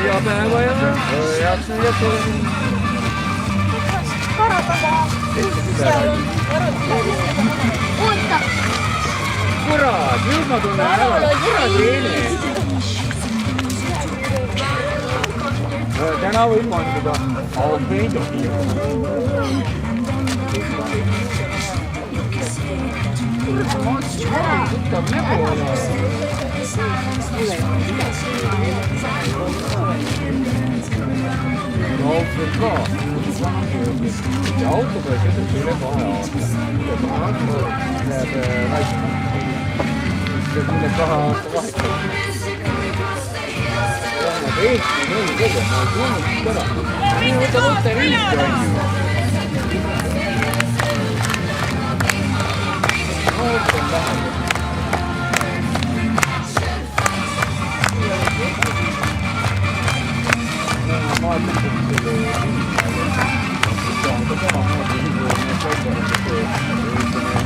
Ja päeva ja head jätku. Kurat, nüüd ma tunnen ära, kurat eile. Täna võib manduda, aga ei tohi. Võtab nägu olla. No auto ka. Ja auto peal sõidab üle 2 aasta. Üle 2 aasta läheb vaikima. Üle 2 aasta vahetab. Läheb Eesti mõni kõige, ma ei tulnud ära. Nii võtab võtta riiki on ju. Auto on läheb. Ma vaatan, et selle on ka samamoodi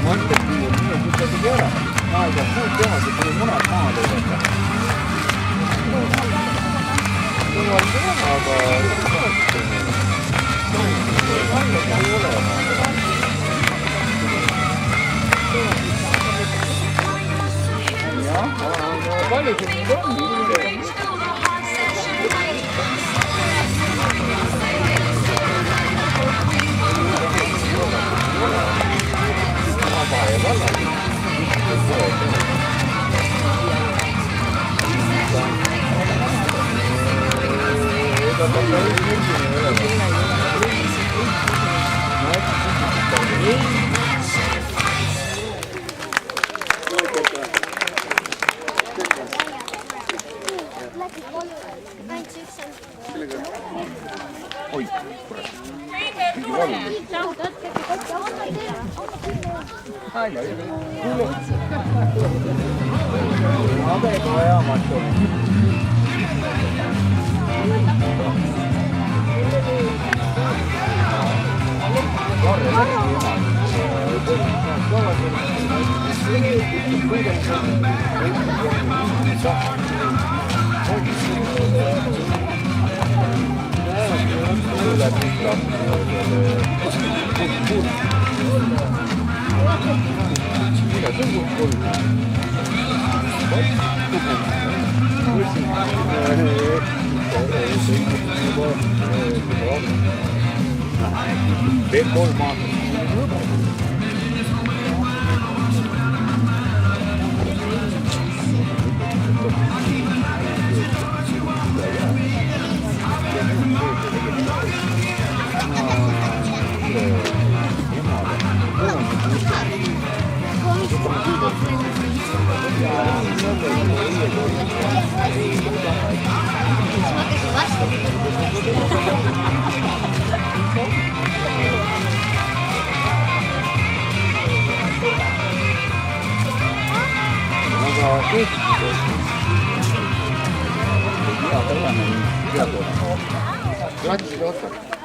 mõtted viivad minu kutsatigi ära. Ma ei tea, muud tehas, et tuli munad maha lõigata. Tuli on teha, aga ei ole. Jah, palju siin nüüd on? Oi, kurat. Mingi valum. Aina, kuule. Aga ega ajamatu. Grazie,